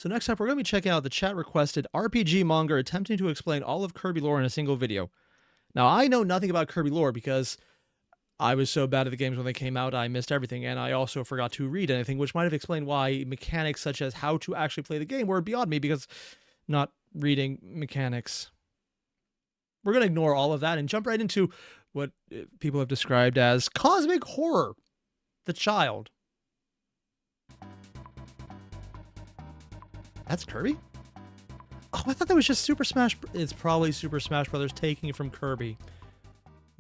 So next up, we're going to be checking out the chat-requested RPG Monger attempting to explain all of Kirby lore in a single video. Now, I know nothing about Kirby lore because I was so bad at the games when they came out, I missed everything, and I also forgot to read anything, which might have explained why mechanics such as how to actually play the game were beyond me because not reading mechanics. We're going to ignore all of that and jump right into what people have described as cosmic horror. The child. That's Kirby? Oh, I thought that was just Super Smash. It's probably Super Smash Brothers taking it from Kirby.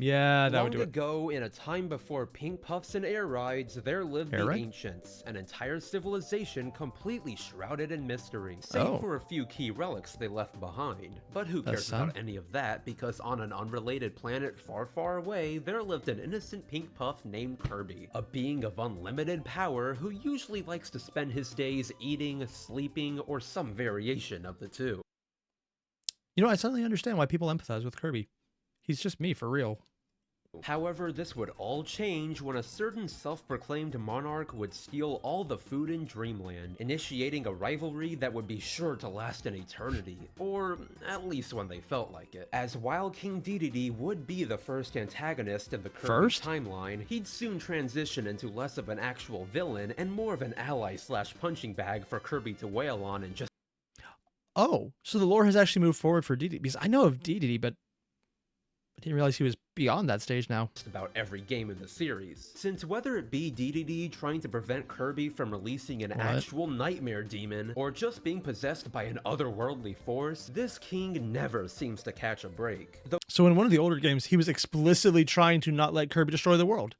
Yeah, that would do it. Long ago, in a time before pink puffs and air rides, there lived Air the ride? ancients, an entire civilization completely shrouded in mystery, save for a few key relics they left behind. But who cares sun? about any of that, because on an unrelated planet far, far away, there lived an innocent pink puff named Kirby, a being of unlimited power who usually likes to spend his days eating, sleeping, or some variation of the two. You know, I suddenly understand why people empathize with Kirby. He's just me, for real. However, this would all change when a certain self-proclaimed monarch would steal all the food in Dreamland, initiating a rivalry that would be sure to last an eternity, or at least when they felt like it. As while King Dedede would be the first antagonist in the Kirby timeline, he'd soon transition into less of an actual villain and more of an ally/punching bag for Kirby to wail on and just— Oh, so the lore has actually moved forward for Dedede, because I know of Dedede, but I didn't realize he was beyond that stage now. Just about every game in the series. Since whether it be Dedede trying to prevent Kirby from releasing an actual nightmare demon, or just being possessed by an otherworldly force, this king never seems to catch a break. So in one of the older games, he was explicitly trying to not let Kirby destroy the world.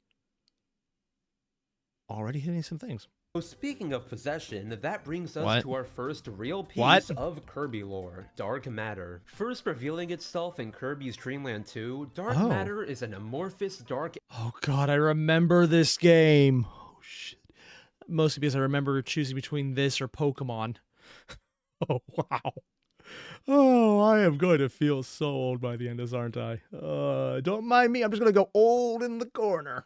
Already hitting some things. So speaking of possession, that brings us to our first real piece of Kirby lore, Dark Matter. First revealing itself in Kirby's Dreamland 2, Dark Matter is an amorphous dark— Oh god, I remember this game. Oh shit. Mostly because I remember choosing between this or Pokemon. Oh wow. Oh, I am going to feel so old by the end of this, aren't I? Don't mind me, I'm just going to go old in the corner.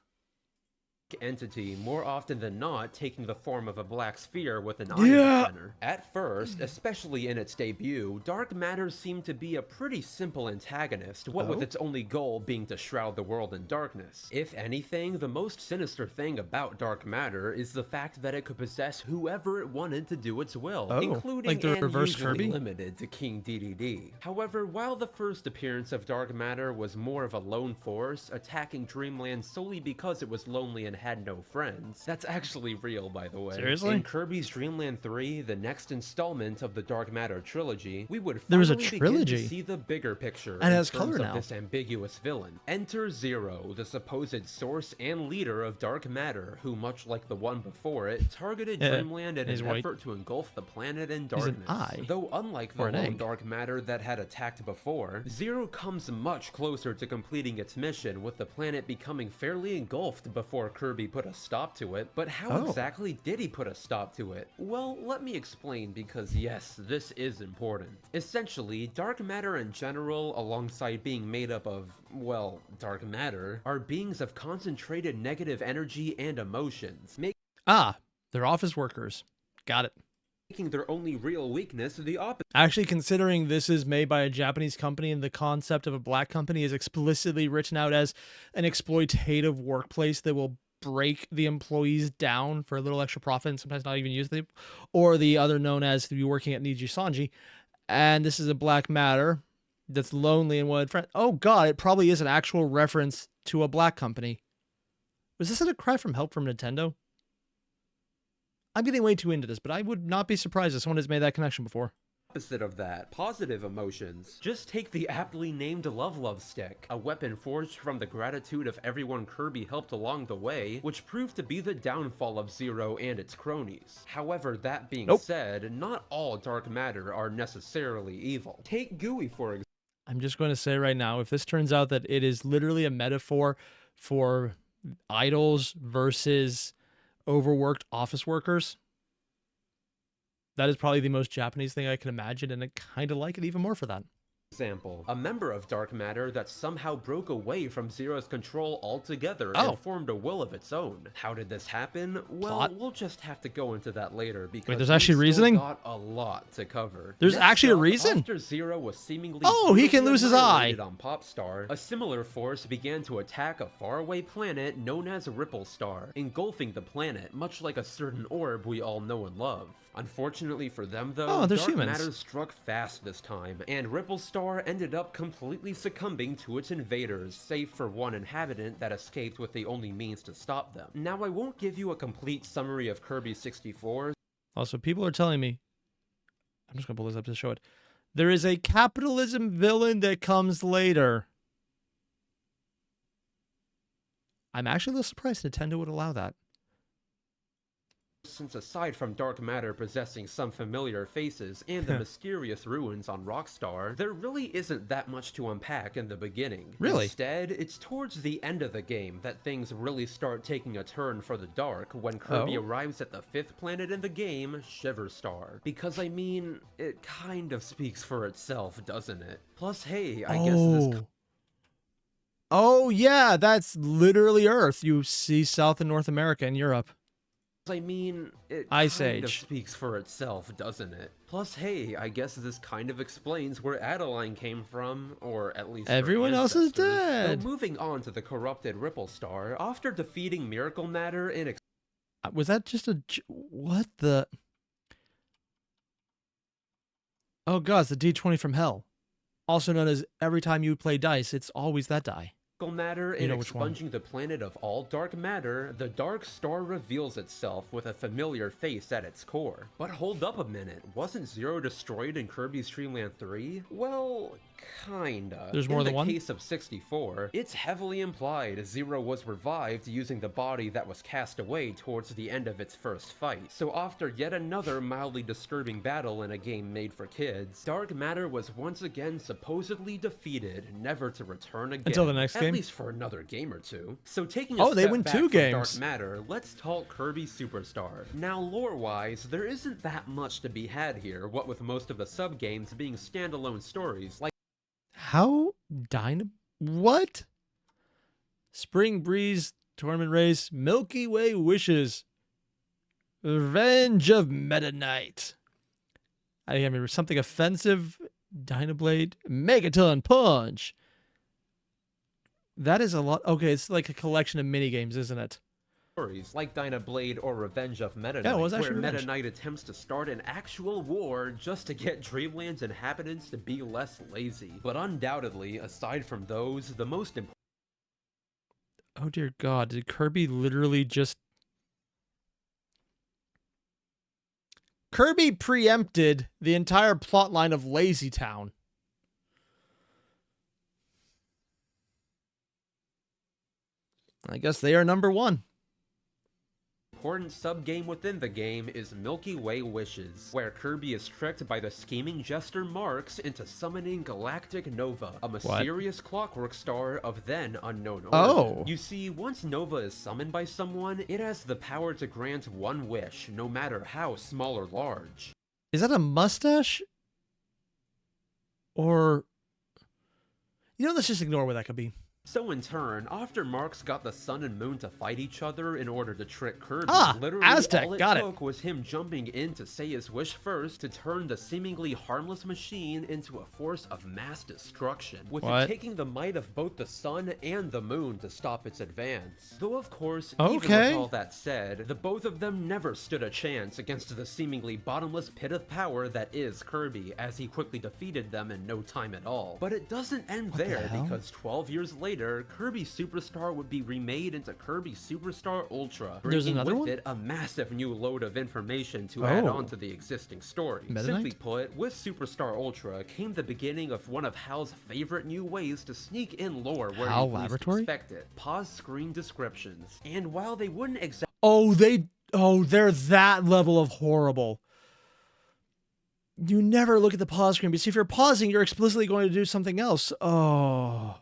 Entity, more often than not taking the form of a black sphere with an eye in the center. At first, especially in its debut, Dark Matter seemed to be a pretty simple antagonist, what with its only goal being to shroud the world in darkness. If anything, the most sinister thing about Dark Matter is the fact that it could possess whoever it wanted to do its will, including like the and reverse usually Kirby? limited to King Dedede. However, while the first appearance of Dark Matter was more of a lone force, attacking Dreamland solely because it was lonely and had no friends. That's actually real, by the way. Seriously? In Kirby's Dreamland 3, the next installment of the Dark Matter trilogy, we would There was finally a begin trilogy. to see the bigger picture And it in has terms color of now. this ambiguous villain. Enter Zero, the supposed source and leader of Dark Matter, who, much like the one before it, targeted Dreamland in an effort to engulf the planet in darkness. Though unlike the lone Dark Matter that had attacked before, Zero comes much closer to completing its mission, with the planet becoming fairly engulfed before Kirby put a stop to it. But how exactly did he put a stop to it? Well, let me explain, because yes, this is important. Essentially, dark matter in general, alongside being made up of, well, dark matter, are beings of concentrated negative energy and emotions. They're office workers. Got it. Making their only real weakness the opposite. Actually, considering this is made by a Japanese company and the concept of a black company is explicitly written out as an exploitative workplace that will break the employees down for a little extra profit and sometimes not even use them, or the other known as to be working at Niji Sanji, and this is a black matter that's lonely and wanted friends. Oh god, it probably is an actual reference to a black company. Was this a cry from help from Nintendo? I'm getting way too into this, but I would not be surprised if someone has made that connection before. Opposite of that, positive emotions. Just take the aptly named Love Stick, a weapon forged from the gratitude of everyone Kirby helped along the way, which proved to be the downfall of Zero and its cronies. However, that being said, not all dark matter are necessarily evil. Take Gooey for example. I'm just going to say right now, if this turns out that it is literally a metaphor for idols versus overworked office workers, that is probably the most Japanese thing I can imagine, and I kind of like it even more for that. Example, a member of dark matter that somehow broke away from Zero's control altogether and formed a will of its own. How did this happen? Well, we'll just have to go into that later because Wait, there's actually reasoning? Got a lot to cover. There's actually a reason? After Zero was seemingly he can lose his eye. On Popstar, a similar force began to attack a faraway planet known as Ripple Star, engulfing the planet, much like a certain orb we all know and love. Unfortunately for them, though, dark matter struck fast this time, and Ripple Star ended up completely succumbing to its invaders, save for one inhabitant that escaped with the only means to stop them. Now, I won't give you a complete summary of Kirby 64. Also, people are telling me, I'm just going to pull this up to show it, there is a capitalism villain that comes later. I'm actually a little surprised Nintendo would allow that. Since aside from dark matter possessing some familiar faces and the mysterious ruins on Rockstar, there really isn't that much to unpack in the beginning. Really? Instead, it's towards the end of the game that things really start taking a turn for the dark when Kirby arrives at the 5th planet in the game, Shiver Star. Because, I mean, it kind of speaks for itself, doesn't it? Plus, hey, I guess this... Oh, yeah, that's literally Earth. You see South and North America and Europe. I mean, it Ice kind Age. of speaks for itself, doesn't it? Plus, hey, I guess this kind of explains where Adeline came from, or at least everyone else is dead. Now, moving on to the corrupted Ripple Star, after defeating Miracle Matter in... Was that just a... What the... Oh god, it's the D20 from hell. Also known as every time you play dice, it's always that die. Matter and expunging the planet of all dark matter, the dark star reveals itself with a familiar face at its core. But hold up a minute, wasn't Zero destroyed in Kirby's Dreamland 3? Well, kinda. There's more than one? In the case of 64, it's heavily implied Zero was revived using the body that was cast away towards the end of its first fight. So after yet another mildly disturbing battle in a game made for kids, dark matter was once again supposedly defeated, never to return again. Until the next game? At least for another game or two. So taking a they step win back 2 from games. Dark Matter, let's talk Kirby Superstar. Now lore-wise, there isn't that much to be had here, what with most of the sub-games being standalone stories like... How? What? Spring Breeze, Tournament Race, Milky Way Wishes, Revenge of Meta Knight. I remember something offensive, Dynablade, Megaton Punch. That is a lot. Okay, it's like a collection of minigames, isn't it? Stories like Dynablade or Revenge of Meta Knight, where Meta Knight attempts to start an actual war just to get Dreamland's inhabitants to be less lazy. But undoubtedly, aside from those, the most important... Oh dear god, did Kirby literally just... Kirby preempted the entire plotline of Lazy Town. I guess they are number 1. Important sub-game within the game is Milky Way Wishes, where Kirby is tricked by the scheming jester Marx into summoning Galactic Nova, a mysterious clockwork star of then unknown origin. You see, once Nova is summoned by someone, it has the power to grant one wish, no matter how small or large. Is that a mustache? Or... You know, let's just ignore what that could be. So in turn, after Marx got the Sun and Moon to fight each other in order to trick Kirby, literally Aztec, all it took was him jumping in to say his wish first to turn the seemingly harmless machine into a force of mass destruction, with it taking the might of both the Sun and the Moon to stop its advance. Though of course, even with all that said, the both of them never stood a chance against the seemingly bottomless pit of power that is Kirby, as he quickly defeated them in no time at all. But it doesn't end there, because 12 years later, Kirby Superstar would be remade into Kirby Superstar Ultra, bringing with it a massive new load of information to add on to the existing story. Simply put, with Superstar Ultra came the beginning of one of HAL's favorite new ways to sneak in lore where you least expect it. Pause screen descriptions. And while they wouldn't exactly... they're that level of horrible. You never look at the pause screen, because if you're pausing, you're explicitly going to do something else. Oh...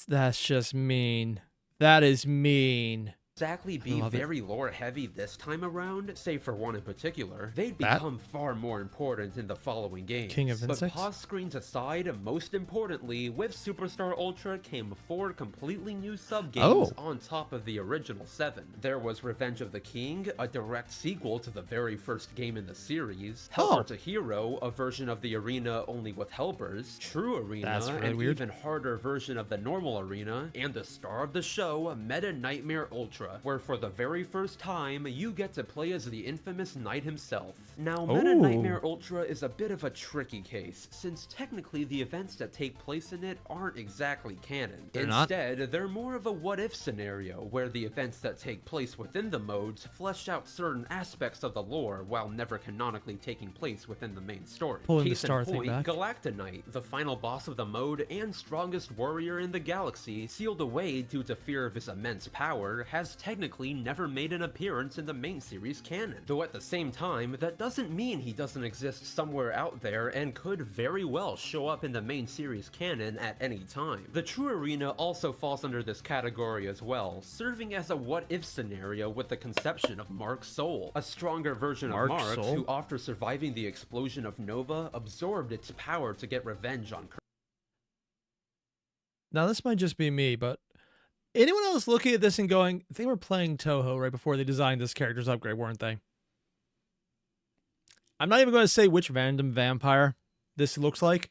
That's just mean. That is mean. exactly be very lore heavy this time around, save for one in particular. They'd become far more important in the following games. King of Insects? But pause screens aside, most importantly, with Superstar Ultra came 4 completely new sub-games on top of the original 7. There was Revenge of the King, a direct sequel to the very first game in the series, Helper to Hero, a version of the arena only with helpers, True Arena, an even harder version of the normal arena, and the star of the show, Meta Nightmare Ultra, where for the very first time, you get to play as the infamous Knight himself. Now, Meta Nightmare Ultra is a bit of a tricky case, since technically the events that take place in it aren't exactly canon. Instead, they're more of a what-if scenario, where the events that take place within the modes flesh out certain aspects of the lore while never canonically taking place within the main story. Case in point, Galactonite, the final boss of the mode and strongest warrior in the galaxy, sealed away due to fear of his immense power, has technically never made an appearance in the main series canon. Though at the same time, that doesn't mean he doesn't exist somewhere out there and could very well show up in the main series canon at any time. The True Arena also falls under this category as well, serving as a what-if scenario with the conception of Mark's soul, a stronger version of Marx who, after surviving the explosion of Nova, absorbed its power to get revenge on Kirby. Now this might just be me, but anyone else looking at this and going, they were playing Toho right before they designed this character's upgrade, weren't they? I'm not even going to say which random vampire this looks like,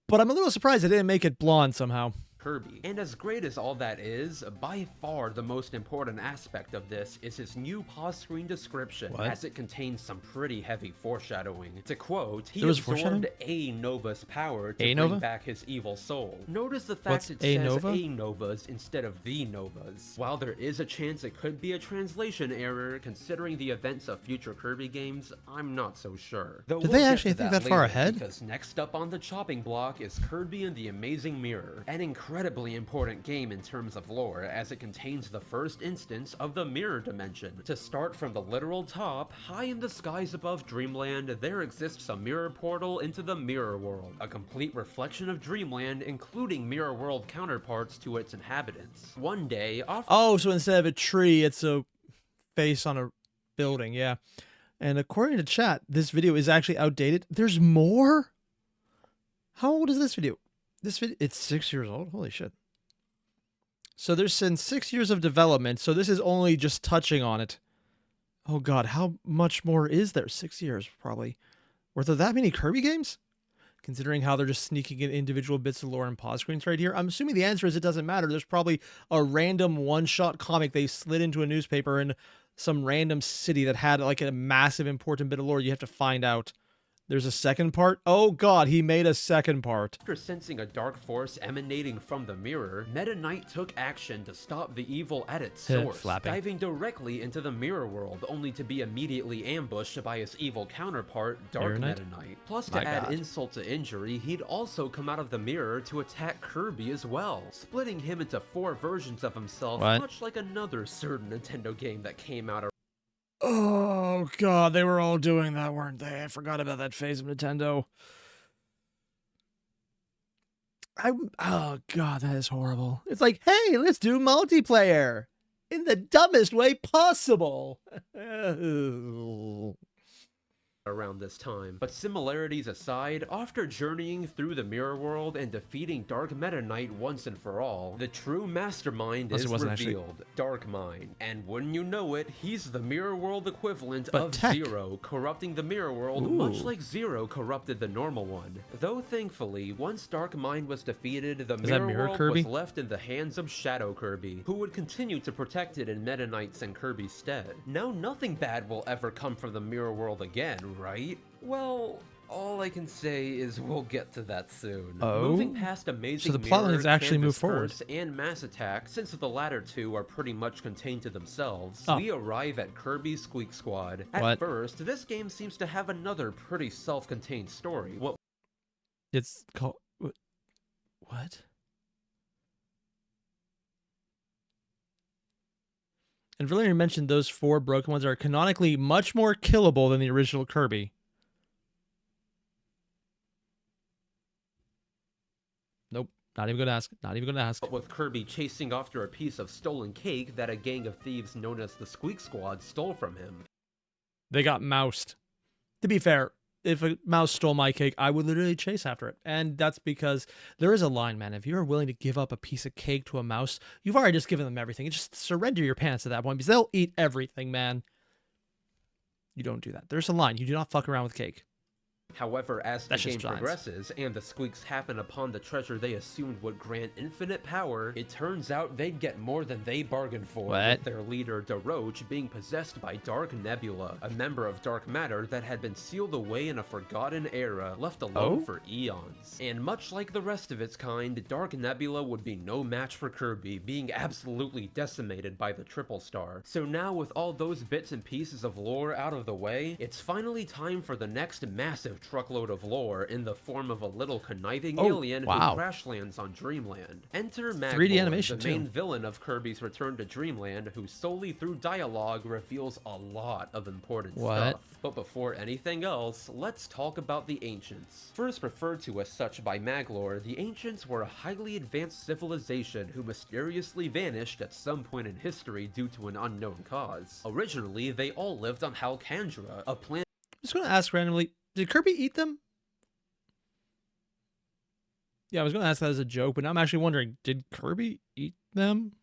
but I'm a little surprised they didn't make it blonde somehow. Kirby. And as great as all that is, by far the most important aspect of this is his new pause screen description, as it contains some pretty heavy foreshadowing. To quote, he absorbed A Nova's power to bring back his evil soul. Notice the fact it says A Novas instead of the Novas. While there is a chance it could be a translation error, considering the events of future Kirby games, I'm not so sure. Though did they actually think that far ahead? Because next up on the chopping block is Kirby and the Amazing Mirror, an incredibly important game in terms of lore, as it contains the first instance of the mirror dimension. To start from the literal top, high in the skies above Dreamland, there exists a mirror portal into the mirror world, a complete reflection of Dreamland, including mirror world counterparts to its inhabitants. One day, so instead of a tree, it's a face on a building, yeah. And according to chat, this video is actually outdated. There's more? How old is this video? This video, it's 6 years old. Holy shit. So there's been 6 years of development. So this is only just touching on it. Oh God, how much more is there? 6 years, probably. Were there that many Kirby games? Considering how they're just sneaking in individual bits of lore and pause screens right here. I'm assuming the answer is it doesn't matter. There's probably a random one-shot comic they slid into a newspaper in some random city that had like a massive important bit of lore you have to find out. There's a second part? Oh God, he made a second part. After sensing a dark force emanating from the mirror, Meta Knight took action to stop the evil at its source, diving directly into the mirror world, only to be immediately ambushed by his evil counterpart, Dark Meta Knight. Plus, to add insult to injury, he'd also come out of the mirror to attack Kirby as well, splitting him into 4 versions of himself, much like another certain Nintendo game that came out. Oh God, they were all doing that, weren't they? I forgot about that phase of Nintendo. Oh God, that is horrible. It's like, hey, let's do multiplayer in the dumbest way possible. Around this time. But similarities aside, after journeying through the mirror world and defeating Dark Meta Knight once and for all, the true mastermind is revealed, Darkmind. And wouldn't you know it, he's the mirror world equivalent of Zero, corrupting the mirror world much like Zero corrupted the normal one. Though thankfully, once Darkmind was defeated, the mirror world was left in the hands of Shadow Kirby, who would continue to protect it in Meta Knight's and Kirby's stead. Now nothing bad will ever come from the mirror world again, right? Well, all I can say is we'll get to that soon. Moving past Amazing so the plotline actually moved forward. And Mass Attack, since the latter two are pretty much contained to themselves, we arrive at Kirby's Squeak Squad. At first, this game seems to have another pretty self-contained story. It's called... What? And Villian mentioned those 4 broken ones are canonically much more killable than the original Kirby. Nope. Not even gonna ask. Not even gonna ask. But with Kirby chasing after a piece of stolen cake that a gang of thieves known as the Squeak Squad stole from him. They got moused. To be fair, if a mouse stole my cake, I would literally chase after it. And that's because there is a line, man. If you're willing to give up a piece of cake to a mouse, you've already just given them everything. You just surrender your pants at that point because they'll eat everything, man. You don't do that. There's a line. You do not fuck around with cake. However, as the game progresses and the Squeaks happen upon the treasure they assumed would grant infinite power, it turns out they'd get more than they bargained for, with their leader, DeRoach, being possessed by Dark Nebula, a member of dark matter that had been sealed away in a forgotten era, left alone for eons. And much like the rest of its kind, Dark Nebula would be no match for Kirby, being absolutely decimated by the Triple Star. So now, with all those bits and pieces of lore out of the way, it's finally time for the next massive truckload of lore in the form of a little conniving alien who crash lands on Dreamland. Enter Maglor, the main villain of Kirby's Return to Dreamland, who solely through dialogue reveals a lot of important stuff. But before anything else, let's talk about the Ancients. First referred to as such by Maglor, the Ancients were a highly advanced civilization who mysteriously vanished at some point in history due to an unknown cause. Originally, they all lived on Haltmann, a planet. I'm just gonna ask randomly, did Kirby eat them? Yeah, I was going to ask that as a joke, but now I'm actually wondering, did Kirby eat them?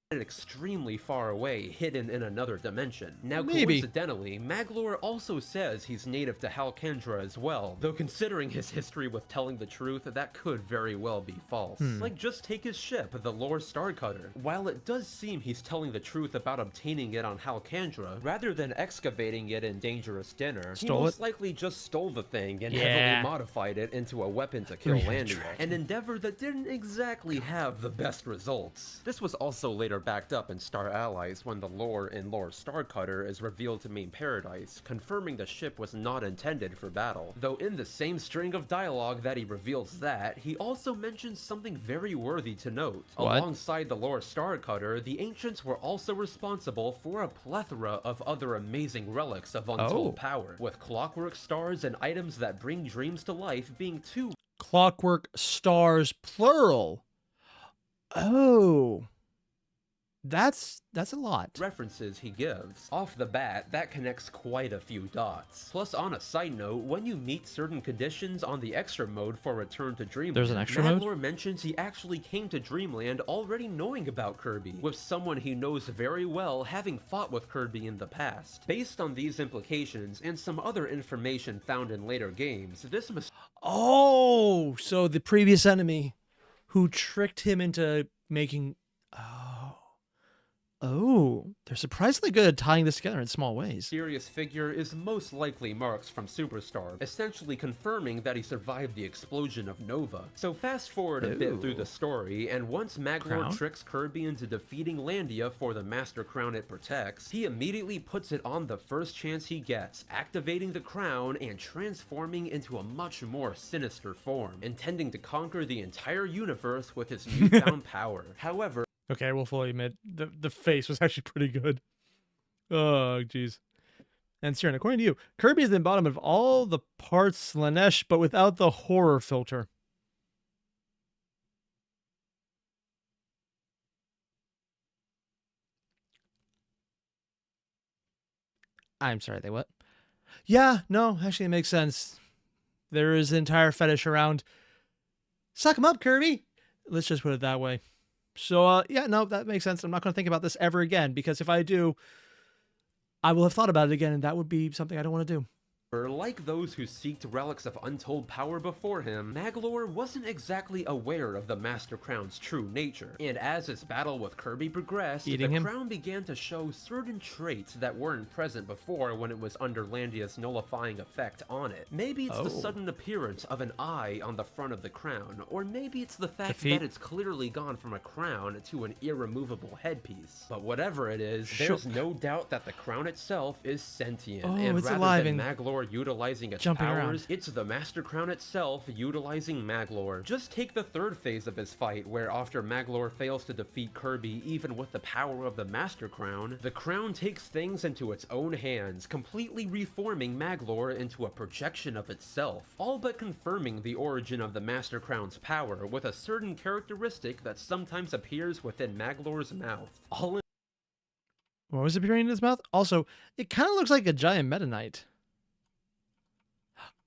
Extremely far away, hidden in another dimension. Now, coincidentally, Maglor also says he's native to Haltmann as well, though considering his history with telling the truth, that could very well be false. Like, just take his ship, the Lore Starcutter. While it does seem he's telling the truth about obtaining it on Haltmann, rather than excavating it in Dangerous Dinner, he most likely just stole the thing and heavily modified it into a weapon to kill Landia, an endeavor that didn't exactly have the best results. This was also later backed up in Star Allies when the lore in Lore Starcutter is revealed to mean paradise, confirming the ship was not intended for battle. Though in the same string of dialogue that he reveals that, he also mentions something very worthy to note. Alongside the Lore Starcutter, the Ancients were also responsible for a plethora of other amazing relics of untold power, with clockwork stars and items that bring dreams to life being two. Clockwork stars, plural. That's a lot. References he gives. Off the bat, that connects quite a few dots. Plus, on a side note, when you meet certain conditions on the extra mode for Return to Dreamland, there's an extra mode? Maglor mentions he actually came to Dreamland already knowing about Kirby, with someone he knows very well having fought with Kirby in the past. Based on these implications and some other information found in later games, this must— so the previous enemy who tricked him into making— they're surprisingly good at tying this together in small ways. Mysterious figure is most likely Marx from Superstar, essentially confirming that he survived the explosion of Nova. So fast forward a bit through the story, and once Maglor tricks Kirby into defeating Landia for the Master Crown it protects, he immediately puts it on the first chance he gets, activating the crown and transforming into a much more sinister form, intending to conquer the entire universe with his newfound power. However, okay, we'll fully admit, the face was actually pretty good. Oh, jeez. And Siren, according to you, Kirby is the bottom of all the parts Slanesh, but without the horror filter. I'm sorry, they what? Yeah, no, actually it makes sense. There is an entire fetish around suck him up, Kirby. Let's just put it that way. So, yeah, no, that makes sense. I'm not going to think about this ever again, because if I do, I will have thought about it again, and that would be something I don't want to do. Like those who seeked relics of untold power before him, Maglor wasn't exactly aware of the Master Crown's true nature, and as his battle with Kirby progressed, the crown began to show certain traits that weren't present before when it was under Landia's nullifying effect on it. Maybe it's the sudden appearance of an eye on the front of the crown, or maybe it's the fact that it's clearly gone from a crown to an irremovable headpiece. But whatever it is, there's no doubt that the crown itself is sentient, and rather than Maglor Maglor utilizing its powers, it's the Master Crown itself utilizing Maglor. Just take the third phase of his fight, where after Maglor fails to defeat Kirby even with the power of the Master Crown, the crown takes things into its own hands, completely reforming Maglor into a projection of itself, all but confirming the origin of the Master Crown's power with a certain characteristic that sometimes appears within Maglor's mouth. What was appearing in his mouth? Also, it kind of looks like a giant Meta Knight.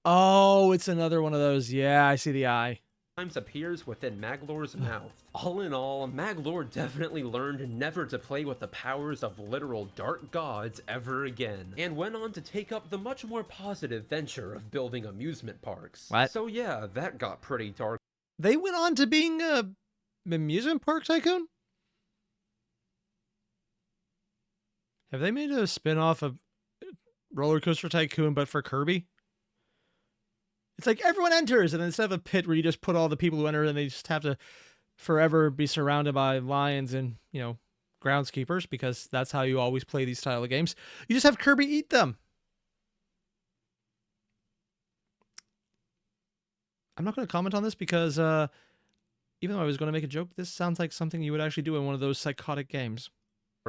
Oh, it's another one of those. Yeah, I see the eye. Appears within Maglor's mouth. All in all, Maglor definitely learned never to play with the powers of literal dark gods ever again, and went on to take up the much more positive venture of building amusement parks. What? So yeah, that got pretty dark. They went on to being a amusement park tycoon? Have they made a spin-off of Roller Coaster Tycoon, but for Kirby? It's like everyone enters, and instead of a pit where you just put all the people who enter and they just have to forever be surrounded by lions and, you know, groundskeepers, because that's how you always play these style of games, you just have Kirby eat them. I'm not going to comment on this because even though I was going to make a joke, this sounds like something you would actually do in one of those psychotic games.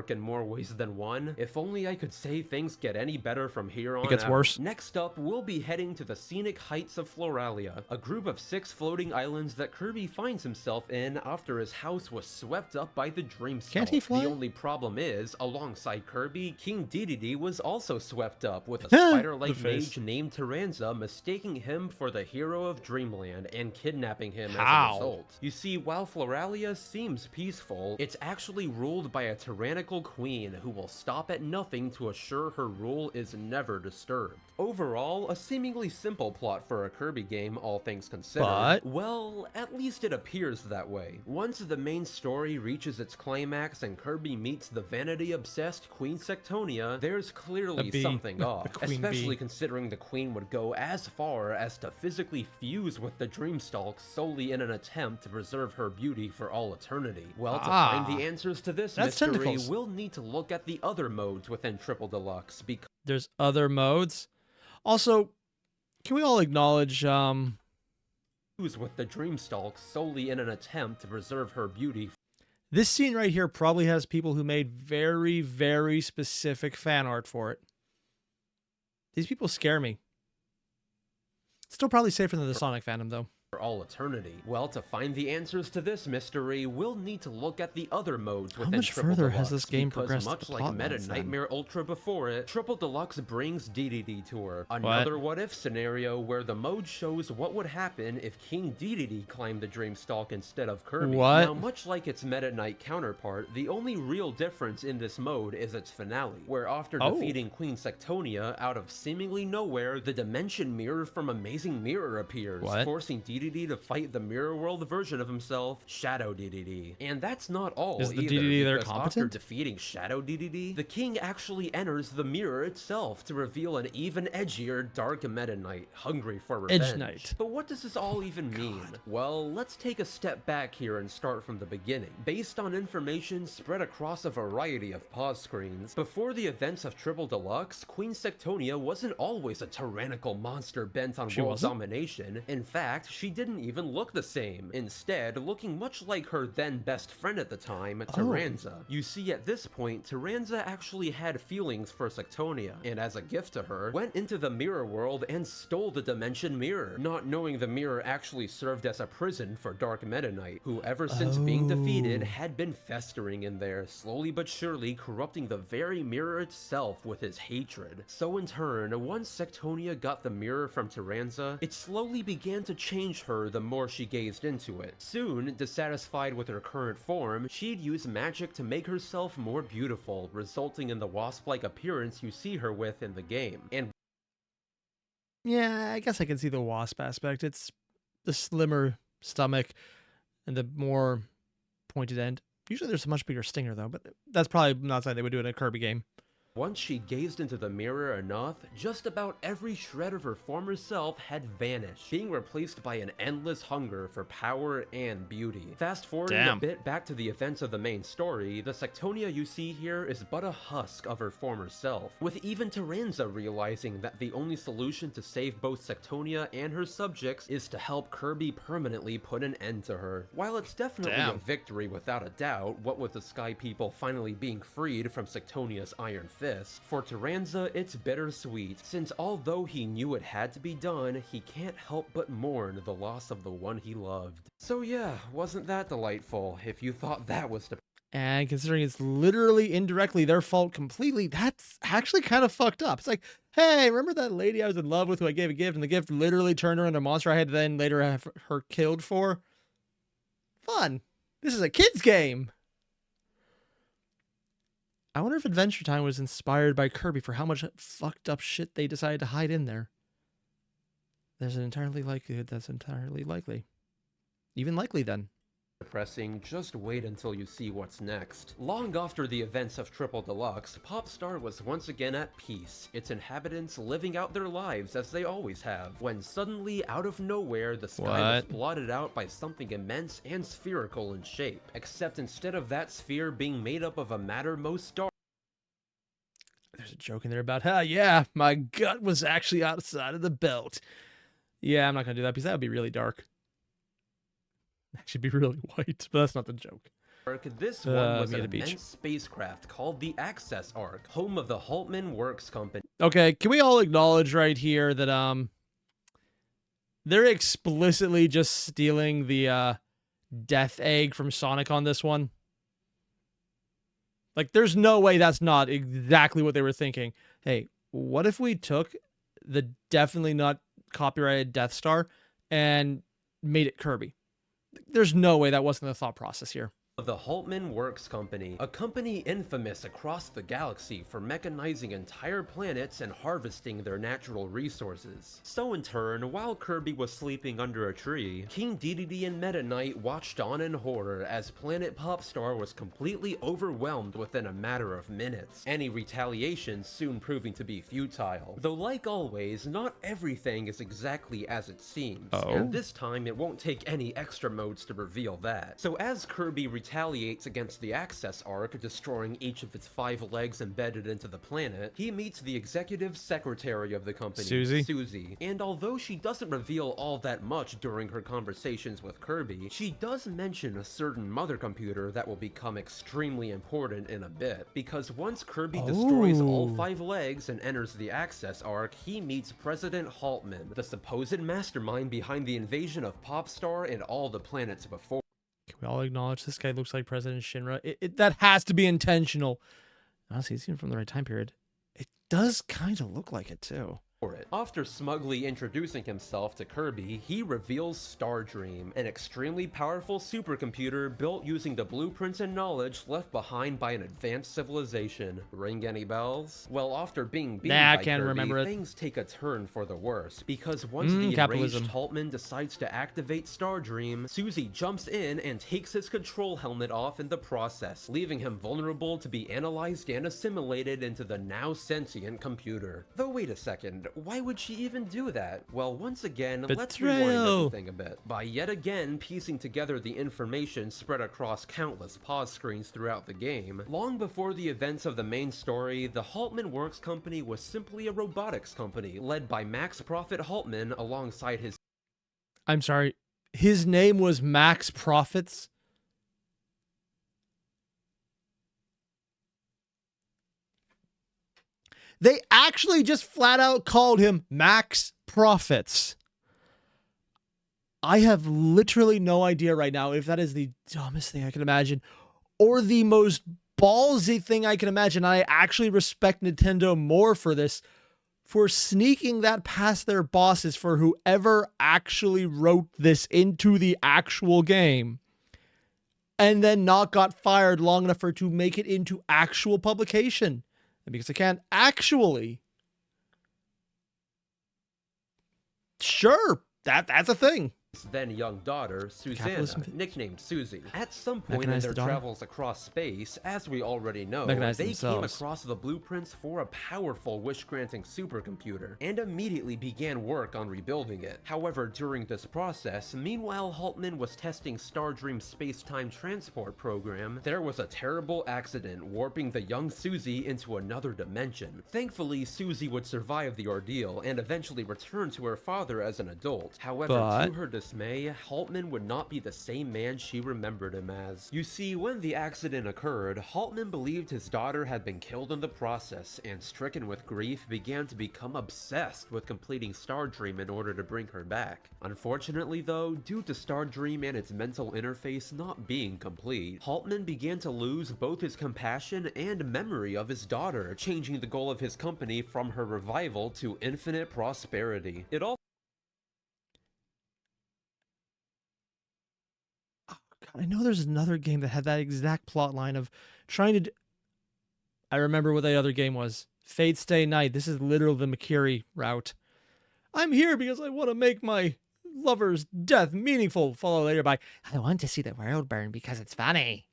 In more ways than one. If only I could say things get any better from here on out. It gets worse. Next up, we'll be heading to the scenic heights of Floralia, a group of 6 floating islands that Kirby finds himself in after his house was swept up by the Dreamstalk. Can't he fly? The only problem is, alongside Kirby, King Dedede was also swept up, with a spider-like mage named Termina mistaking him for the hero of Dreamland and kidnapping him as a result. You see, while Floralia seems peaceful, it's actually ruled by a tyrannical queen who will stop at nothing to assure her rule is never disturbed. Overall, a seemingly simple plot for a Kirby game, all things considered. But well, at least it appears that way. Once the main story reaches its climax and Kirby meets the vanity-obsessed Queen Sectonia, there's clearly something off, especially considering the queen would go as far as to physically fuse with the Dreamstalk solely in an attempt to preserve her beauty for all eternity. Well, to find the answers to this mystery, we'll need to look at the other modes within Triple Deluxe, because there's other modes. Also, can we all acknowledge with the Dreamstalk solely in an attempt to preserve her beauty. This scene right here probably has people who made very, very specific fan art for it. These people scare me. Still probably safer than the Sonic fandom, though. For all eternity. Well, to find the answers to this mystery, we'll need to look at the other modes within Triple Deluxe. How much further has this game progressed? Much like Meta Nightmare Ultra before it, Triple Deluxe brings Dedede to her. Another what-if scenario where the mode shows what would happen if King Dedede climbed the Dreamstalk instead of Kirby. Now, much like its Meta Knight counterpart, the only real difference in this mode is its finale, where after defeating Queen Sectonia out of seemingly nowhere, the Dimension Mirror from Amazing Mirror appears, forcing Dedede to fight the mirror world version of himself, Shadow Dedede. And that's not all either, Dedede there because competent? After defeating Shadow Dedede, the king actually enters the mirror itself to reveal an even edgier Dark Meta Knight, hungry for revenge. Edge Knight. But what does this all even mean? Well, let's take a step back here and start from the beginning. Based on information spread across a variety of pause screens, before the events of Triple Deluxe, Queen Sectonia wasn't always a tyrannical monster bent on world domination. In fact, she didn't even look the same, instead looking much like her then best friend at the time, Termina. You see, at this point, Termina actually had feelings for Sectonia, and as a gift to her, went into the mirror world and stole the Dimension Mirror, not knowing the mirror actually served as a prison for Dark Meta Knight, who ever since being defeated had been festering in there, slowly but surely corrupting the very mirror itself with his hatred. So in turn, once Sectonia got the mirror from Termina, it slowly began to change her the more she gazed into it. Soon, dissatisfied with her current form, she'd use magic to make herself more beautiful, resulting in the wasp-like appearance you see her with in the game. And yeah, I guess I can see the wasp aspect. It's the slimmer stomach and the more pointed end. Usually there's a much bigger stinger, though, but that's probably not something they would do in a Kirby game. Once she gazed into the mirror enough, just about every shred of her former self had vanished, being replaced by an endless hunger for power and beauty. Fast forwarding a bit back to the events of the main story, the Sectonia you see here is but a husk of her former self, with even Termina realizing that the only solution to save both Sectonia and her subjects is to help Kirby permanently put an end to her. While it's definitely a victory without a doubt, what with the Sky People finally being freed from Sectonia's iron fist, for Termina it's bittersweet, since although he knew it had to be done, he can't help but mourn the loss of the one he loved. So yeah, wasn't that delightful, if you thought that was and considering it's literally indirectly their fault completely, that's actually kind of fucked up. It's like, hey, remember that lady I was in love with who I gave a gift, and the gift literally turned her into a monster I had to then later have her killed for? Fun. This is a kid's game. I wonder if Adventure Time was inspired by Kirby for how much fucked up shit they decided to hide in there. There's an entirely likelihood that's entirely likely. Even likely then. Depressing, just wait until you see what's next. Long after the events of Triple Deluxe, Popstar was once again at peace, its inhabitants living out their lives as they always have, when suddenly, out of nowhere, the sky was blotted out by something immense and spherical in shape, except instead of that sphere being made up of a matter most dark. There's a joke in there about, yeah, my gut was actually outside of the belt. Yeah, I'm not gonna do that because that would be really dark. That should be really white, but that's not the joke. This one was an immense spacecraft called the Access Arc, home of the Haltmann Works Company. Okay, can we all acknowledge right here that they're explicitly just stealing the death egg from Sonic on this one? Like, there's no way that's not exactly what they were thinking. Hey, what if we took the definitely not copyrighted Death Star and made it Kirby? There's no way that wasn't the thought process here. The Haltmann Works Company, a company infamous across the galaxy for mechanizing entire planets and harvesting their natural resources. So in turn, while Kirby was sleeping under a tree, King Dedede and Meta Knight watched on in horror as planet Popstar was completely overwhelmed within a matter of minutes, any retaliation soon proving to be futile. Though like always, not everything is exactly as it seems, and this time it won't take any extra modes to reveal that. So as Kirby retaliates against the Access Arc, destroying each of its 5 legs embedded into the planet, he meets the executive secretary of the company, Susie. And although she doesn't reveal all that much during her conversations with Kirby, she does mention a certain mother computer that will become extremely important in a bit, because once Kirby destroys all 5 legs and enters the Access Arc, he meets President Haltmann, the supposed mastermind behind the invasion of Popstar and all the planets before. Can we all acknowledge this guy looks like President Shinra? That has to be intentional. Honestly, he's even from the right time period. It does kind of look like it, too. After smugly introducing himself to Kirby, he reveals Stardream, an extremely powerful supercomputer built using the blueprints and knowledge left behind by an advanced civilization. Ring any bells? Well, after being beaten by Kirby, things take a turn for the worse, because once the enraged Haltmann decides to activate Stardream, Susie jumps in and takes his control helmet off in the process, leaving him vulnerable to be analyzed and assimilated into the now sentient computer. Though wait a second, why would she even do that? Well, once again, let's rewind everything a bit. By yet again piecing together the information spread across countless pause screens throughout the game, long before the events of the main story, the Haltmann Works Company was simply a robotics company, led by Max Profit Haltmann alongside his... I'm sorry, his name was Max Profits? They actually just flat out called him Max Profits. I have literally no idea right now if that is the dumbest thing I can imagine or the most ballsy thing I can imagine. I actually respect Nintendo more for this, for sneaking that past their bosses, for whoever actually wrote this into the actual game and then not got fired long enough for it to make it into actual publication. And because I can't actually. Sure, that's a thing. then young daughter, Susanna, nicknamed Susie. At some point in their travels across space, as we already know, they came across the blueprints for a powerful wish-granting supercomputer, and immediately began work on rebuilding it. However, during this process, meanwhile Haltmann was testing Stardream's space-time transport program, there was a terrible accident warping the young Susie into another dimension. Thankfully, Susie would survive the ordeal, and eventually return to her father as an adult. However, to her dismay, Haltmann would not be the same man she remembered him as. You see, when the accident occurred, Haltmann believed his daughter had been killed in the process, and stricken with grief, began to become obsessed with completing Stardream in order to bring her back. Unfortunately though, due to Stardream and its mental interface not being complete, Haltmann began to lose both his compassion and memory of his daughter, changing the goal of his company from her revival to infinite prosperity. It all I know there's another game that had that exact plot line of trying to... I remember what the other game was. Fate Stay Night. This is literally the Mikiri route. I'm here because I want to make my lover's death meaningful. Followed later by, I want to see the world burn because it's funny.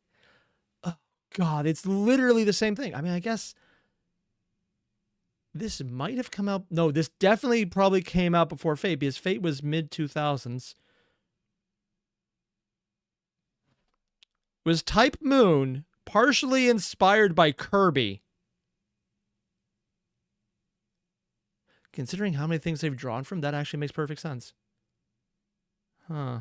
Oh, God. It's literally the same thing. I mean, I guess... this might have come out... no, this definitely probably came out before Fate because Fate was mid-2000s. Was Type Moon partially inspired by Kirby? Considering how many things they've drawn from, that actually makes perfect sense. Huh.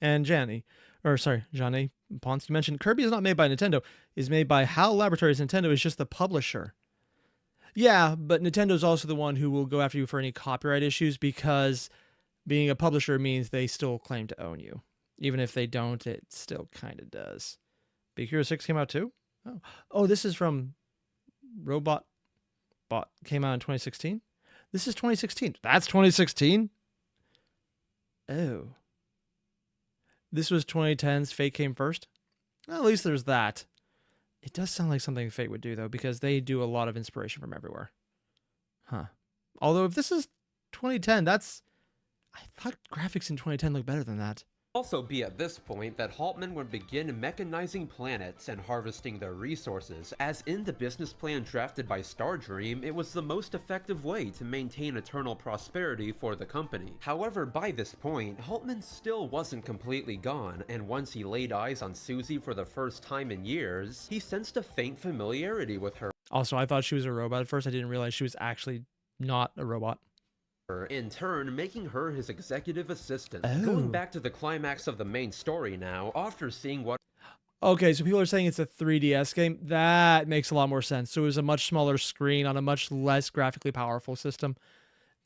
And Johnny Ponce, you mentioned Kirby is not made by Nintendo. Is made by HAL Laboratories. Nintendo is just the publisher. Yeah, but Nintendo's also the one who will go after you for any copyright issues because being a publisher means they still claim to own you. Even if they don't, it still kind of does. Big Hero 6 came out too? Oh, this is from Robot Bot. Came out in 2016? This is 2016. That's 2016? Oh. This was 2010's. Fate came first? Well, at least there's that. It does sound like something Fate would do, though, because they do a lot of inspiration from everywhere. Huh. Although, if this is 2010, that's... I thought graphics in 2010 looked better than that. Also be at this point that Haltmann would begin mechanizing planets and harvesting their resources, as in the business plan drafted by Stardream, it was the most effective way to maintain eternal prosperity for the company. However, by this point, Haltmann still wasn't completely gone, and once he laid eyes on Susie for the first time in years, he sensed a faint familiarity with her. Also, I thought she was a robot at first. I didn't realize she was actually not a robot. In turn, making her his executive assistant. Going back to the climax of the main story now, after seeing what... okay, so people are saying it's a 3DS game. That makes a lot more sense. So it was a much smaller screen on a much less graphically powerful system.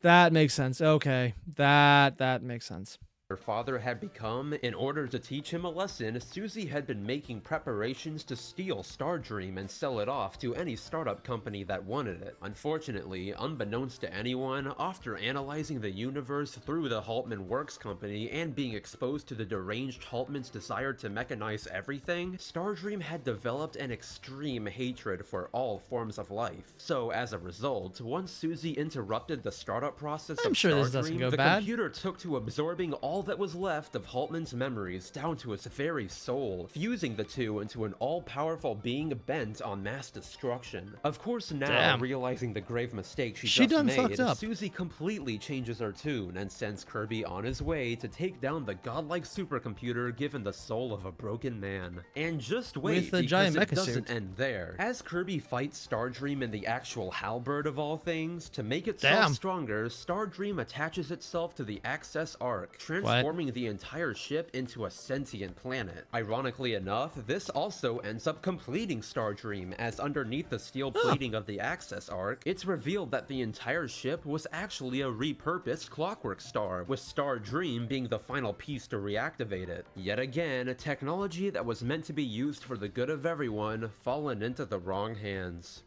That makes sense. Okay, that makes sense. Her father had become. In order to teach him a lesson, Susie had been making preparations to steal Stardream and sell it off to any startup company that wanted it. Unfortunately, unbeknownst to anyone, after analyzing the universe through the Haltmann Works company and being exposed to the deranged Haltmann's desire to mechanize everything, Stardream had developed an extreme hatred for all forms of life. So as a result, once Susie interrupted the startup process of Stardream, the computer took to absorbing all that was left of Haltmann's memories down to its very soul, fusing the two into an all-powerful being bent on mass destruction. Of course, now, realizing the grave mistake she just made, Susie completely changes her tune and sends Kirby on his way to take down the godlike supercomputer given the soul of a broken man. And just wait, because it doesn't end there. As Kirby fights Stardream in the actual halberd of all things, to make itself stronger, Stardream attaches itself to the Access Arc, transforming the entire ship into a sentient planet. Ironically enough, this also ends up completing Stardream, as underneath the steel plating of the Access Arc, it's revealed that the entire ship was actually a repurposed Clockwork Star, with Stardream being the final piece to reactivate it. Yet again, a technology that was meant to be used for the good of everyone, fallen into the wrong hands.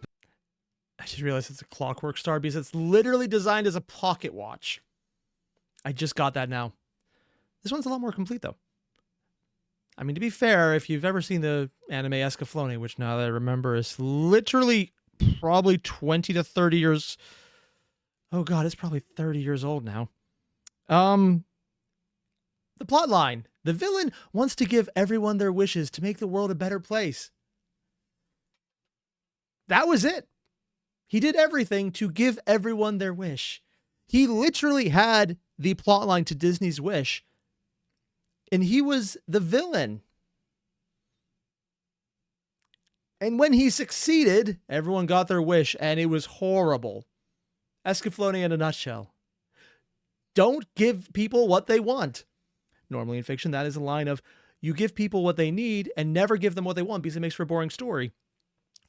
I just realized it's a Clockwork Star because it's literally designed as a pocket watch. I just got that now. This one's a lot more complete, though. I mean, to be fair, if you've ever seen the anime Escaflowne, which now that I remember is literally probably 20 to 30 years... oh, God, it's probably 30 years old now. The plot line. The villain wants to give everyone their wishes to make the world a better place. That was it. He did everything to give everyone their wish. He literally had the plot line to Disney's Wish, and he was the villain. And when he succeeded, everyone got their wish, and it was horrible. Escaflowne in a nutshell. Don't give people what they want. Normally in fiction, that is a line of, you give people what they need and never give them what they want because it makes for a boring story.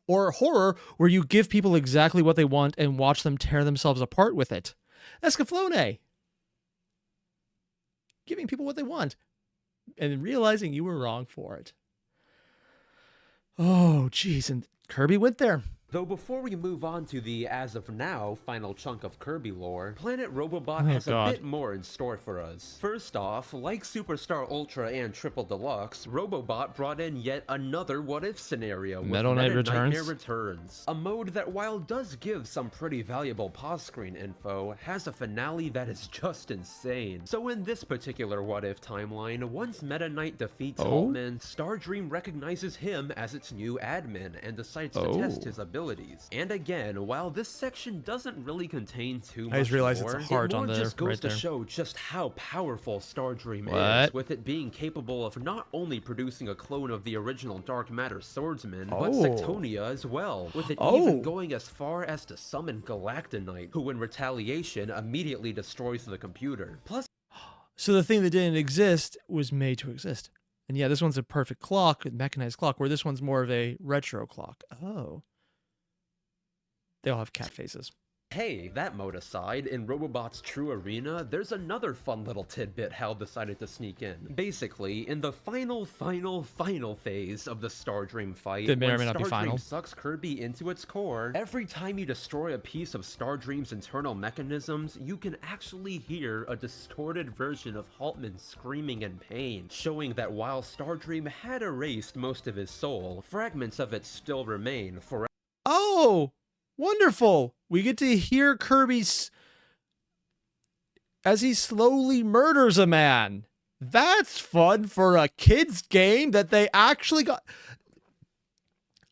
Or horror, where you give people exactly what they want and watch them tear themselves apart with it. Escaflowne. Giving people what they want and realizing you were wrong for it. Oh, geez. And Kirby went there. Though before we move on to the, as of now, final chunk of Kirby lore, Planet Robobot has a bit more in store for us. First off, like Superstar Ultra and Triple Deluxe, Robobot brought in yet another what-if scenario with Meta Knight Returns. A mode that, while does give some pretty valuable pause screen info, has a finale that is just insane. So in this particular what-if timeline, once Meta Knight defeats Haltmann, Stardream recognizes him as its new admin and decides to test his abilities. And again, while this section doesn't really contain too much I just realized more, it's a heart on there, just goes right to there. show just how powerful Stardream is, with it being capable of not only producing a clone of the original Dark Matter swordsman, but Sectonia as well, with it even going as far as to summon Galactonite, who in retaliation immediately destroys the computer. Plus, so the thing that didn't exist was made to exist. And yeah, this one's a perfect clock, a mechanized clock, where this one's more of a retro clock. Oh. They all have cat faces. Hey, that mode aside, in Robobot's True Arena, there's another fun little tidbit Hal decided to sneak in. Basically, in the final phase of the Stardream fight, that may or may when not be final, Stardream sucks Kirby into its core, every time you destroy a piece of Stardream's internal mechanisms, you can actually hear a distorted version of Haltmann screaming in pain, showing that while Stardream had erased most of his soul, fragments of it still remain forever. Oh! Wonderful. We get to hear Kirby's as he slowly murders a man. That's fun for a kid's game that they actually got.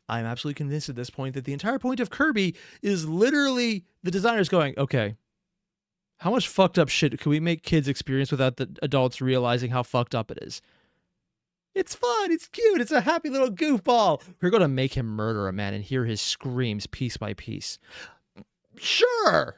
I'm absolutely convinced at this point that the entire point of Kirby is literally the designers going, okay, how much fucked up shit can we make kids experience without the adults realizing how fucked up it is? It's fun. It's cute. It's a happy little goofball. We're going to make him murder a man and hear his screams piece by piece. Sure.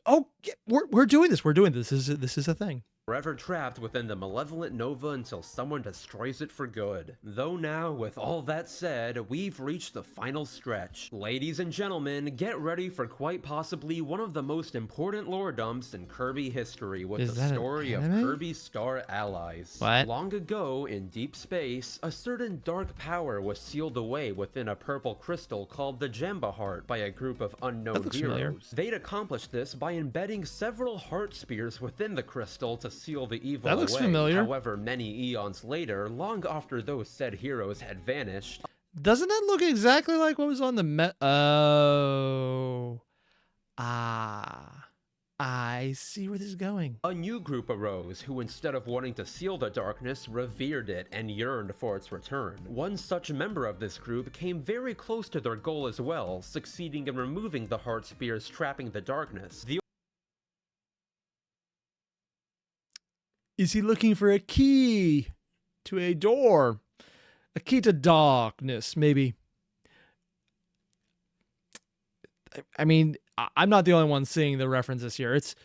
Oh, we're doing this. We're doing this. This is a thing. Forever trapped within the malevolent Nova until someone destroys it for good. Though now, with all that said, we've reached the final stretch. Ladies and gentlemen, get ready for quite possibly one of the most important lore dumps in Kirby history with the story of Kirby's Star Allies. What? Long ago, in deep space, a certain dark power was sealed away within a purple crystal called the Jamba Heart by a group of unknown heroes. Familiar. They'd accomplished this by embedding several heart spears within the crystal to seal the evil That looks away. familiar. However, many eons later, long after those said heroes had vanished, doesn't that look exactly like what was on the I see where this is going. a new group arose who, instead of wanting to seal the darkness, revered it and yearned for its return. One such member of this group came very close to their goal as well, succeeding in removing the heart spears trapping the darkness. Is he looking for a key to a door? A key to darkness, maybe. I mean, I'm not the only one seeing the references here. It's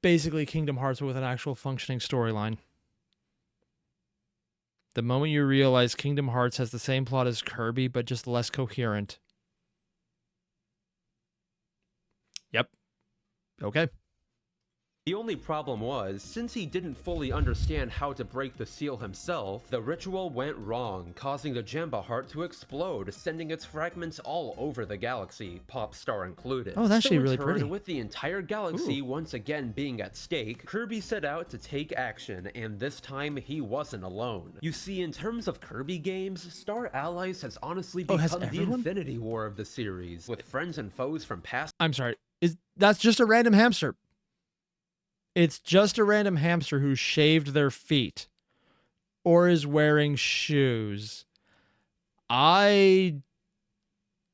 basically Kingdom Hearts with an actual functioning storyline. The moment you realize Kingdom Hearts has the same plot as Kirby, but just less coherent. Yep. Okay. The only problem was, since he didn't fully understand how to break the seal himself, the ritual went wrong, causing the Jamba Heart to explode, sending its fragments all over the galaxy, Popstar included. Oh, that's actually really in turn, pretty. With the entire galaxy once again being at stake, Kirby set out to take action, and this time he wasn't alone. You see, in terms of Kirby games, Star Allies has honestly become the Infinity War of the series, with friends and foes from past— I'm sorry, that's just a random hamster. It's just a random hamster who shaved their feet or is wearing shoes. I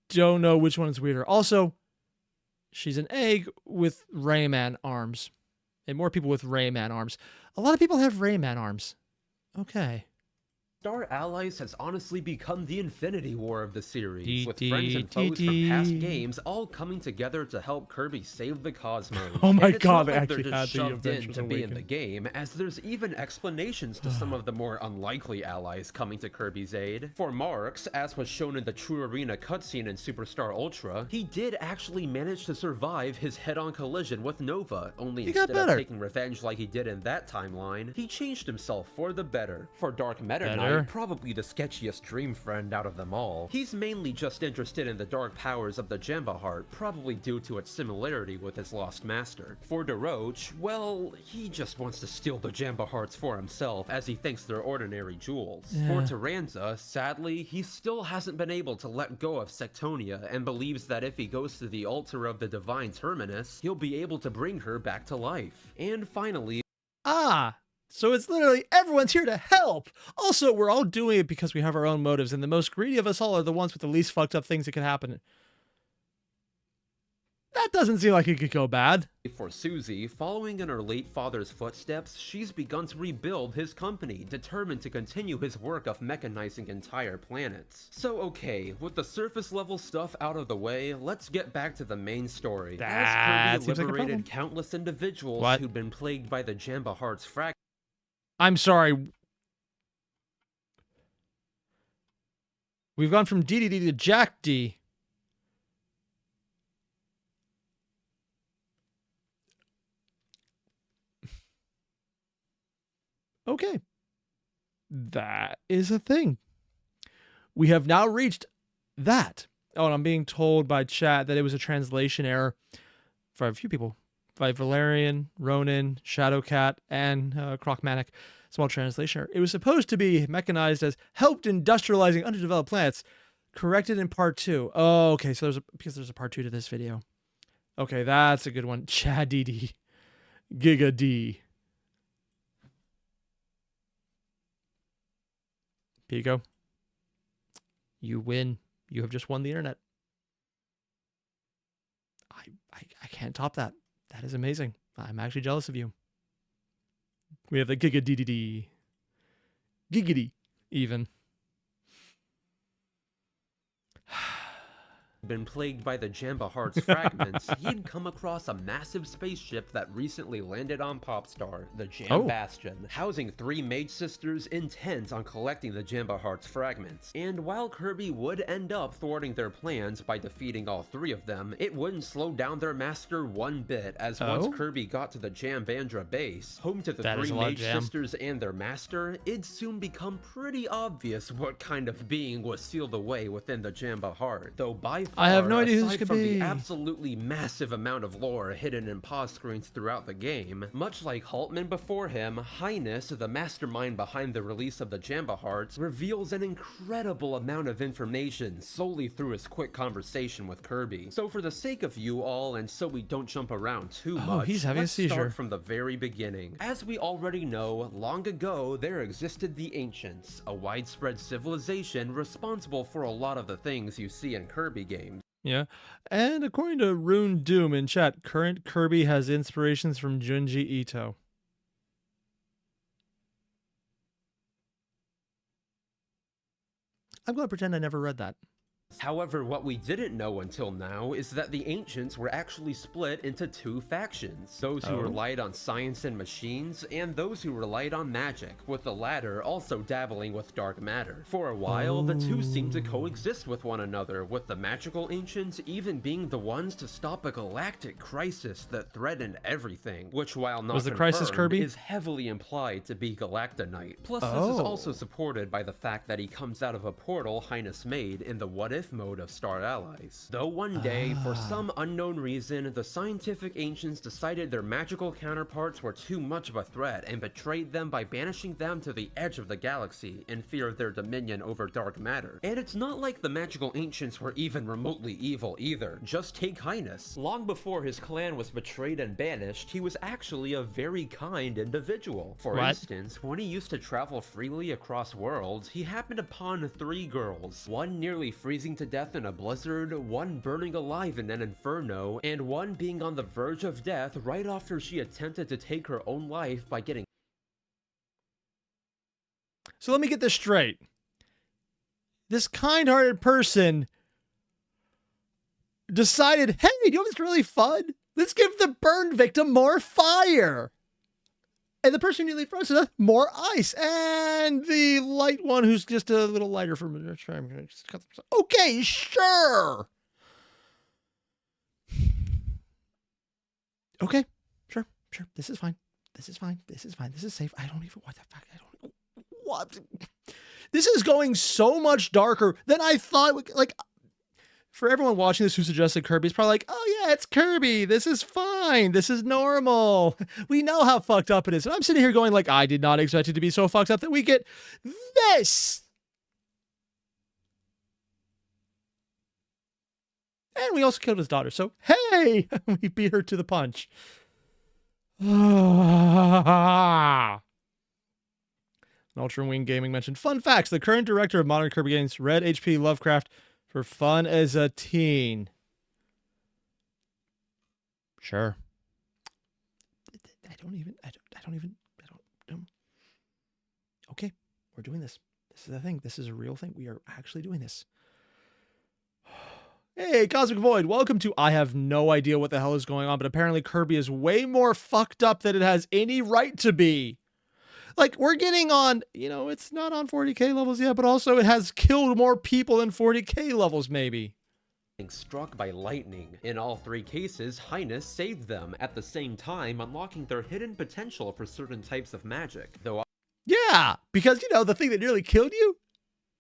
don't know which one is weirder. Also, she's an egg with Rayman arms. And more people with Rayman arms. A lot of people have Rayman arms. Okay. Star Allies has honestly become the Infinity War of the series, with friends and foes from past games all coming together to help Kirby save the cosmos. Oh my god, God, they actually they're had just the shoved in Adventures to be in Awakened. the game, as there's even explanations to some of the more unlikely allies coming to Kirby's aid. For Marx, as was shown in the True Arena cutscene in Superstar Ultra, he did actually manage to survive his head-on collision with Nova, only instead of taking revenge like he did in that timeline, he changed himself for the better. For Dark Meta Knight, probably the sketchiest dream friend out of them all, he's mainly just interested in the dark powers of the Jamba Heart, probably due to its similarity with his lost master. For DeRoach, well, he just wants to steal the Jamba Hearts for himself, as he thinks they're ordinary jewels. For Taranza, sadly, he still hasn't been able to let go of Sectonia, and believes that if he goes to the altar of the divine Terminus, he'll be able to bring her back to life. And finally, so it's literally everyone's here to help. Also, we're all doing it because we have our own motives, and the most greedy of us all are the ones with the least fucked up things that could happen. That doesn't seem like it could go bad. For Susie, following in her late father's footsteps, she's begun to rebuild his company, determined to continue his work of mechanizing entire planets. So okay, with the surface level stuff out of the way, let's get back to the main story. As Kirby liberated countless individuals who'd been plagued by the Jamba Heart's fragment. I'm sorry. We've gone from DDD to Jack D. Okay. That is a thing. We have now reached that. Oh, and I'm being told by chat that it was a translation error for a few people. By Valerian, Ronin, Shadowcat, and Crocmanic. Small translation error. It was supposed to be mechanized as helped industrializing underdeveloped planets. Corrected in part 2. Oh, okay. So because there's a part 2 to this video. Okay, that's a good one. Chad DD. Giga D. Pico. You win. You have just won the internet. I can't top that. That is amazing. I'm actually jealous of you. We have the Giga DDD. Giggity, even. Been plagued by the Jamba Heart's fragments, he'd come across a massive spaceship that recently landed on Popstar, the Jam Bastion, housing 3 mage sisters intent on collecting the Jamba Heart's fragments. And while Kirby would end up thwarting their plans by defeating all 3 of them, it wouldn't slow down their master one bit, as once Kirby got to the Jambandra base, home to the 3 mage sisters and their master, it'd soon become pretty obvious what kind of being was sealed away within the Jamba Heart, though by far, I have no idea who this could be. The absolutely massive amount of lore hidden in pause screens throughout the game, much like Haltmann before him, Highness, the mastermind behind the release of the Jamba Hearts, reveals an incredible amount of information solely through his quick conversation with Kirby. So for the sake of you all, and so we don't jump around too much, he's having let's a seizure. Start from the very beginning. As we already know, long ago there existed the Ancients, a widespread civilization responsible for a lot of the things you see in Kirby games. Yeah, and according to Rune Doom in chat, current Kirby has inspirations from Junji Ito. I'm going to pretend I never read that. However, what we didn't know until now is that the Ancients were actually split into 2 factions, those who relied on science and machines, and those who relied on magic, with the latter also dabbling with dark matter. For a while, the 2 seemed to coexist with one another, with the magical Ancients even being the ones to stop a galactic crisis that threatened everything, which, while not confirmed, is heavily implied to be Galactonite. Plus, this is also supported by the fact that he comes out of a portal Highness made in the What what-if mode of star allies. Though one day, for some unknown reason, the scientific ancients decided their magical counterparts were too much of a threat and betrayed them by banishing them to the edge of the galaxy in fear of their dominion over dark matter. And it's not like the magical ancients were even remotely evil either. Just take Highness. Long before his clan was betrayed and banished, he was actually a very kind individual. For instance, when he used to travel freely across worlds, he happened upon 3 girls, one nearly freezing to death in a blizzard, one burning alive in an inferno, and one being on the verge of death right after she attempted to take her own life by getting... So let me get this straight. This kind-hearted person decided, hey, you know what's really fun? Let's give the burn victim more fire. And the person who nearly froze to death, more ice. And the light one who's just a little lighter from... Okay, sure. Okay, sure. This is fine. This is safe. I don't even... What the fuck? What? This is going so much darker than I thought. Like, for everyone watching this who suggested Kirby, it's probably like, oh yeah, it's Kirby. This is fine. This is normal. We know how fucked up it is. And I'm sitting here going like, I did not expect it to be so fucked up that we get this. And we also killed his daughter. So, hey, we beat her to the punch. Ultra Wing Gaming mentioned, fun facts, the current director of modern Kirby games read H.P. Lovecraft for fun as a teen. Sure. I don't. Okay, we're doing this. This is a thing. This is a real thing. We are actually doing this. Hey, Cosmic Void, welcome to... I have no idea what the hell is going on, but apparently Kirby is way more fucked up than it has any right to be. Like, we're getting on, you know, it's not on 40k levels yet, but also it has killed more people than 40k levels, maybe. Struck by lightning. In all 3 cases, Highness saved them, at the same time unlocking their hidden potential for certain types of magic. Though, yeah, because, you know, the thing that nearly killed you?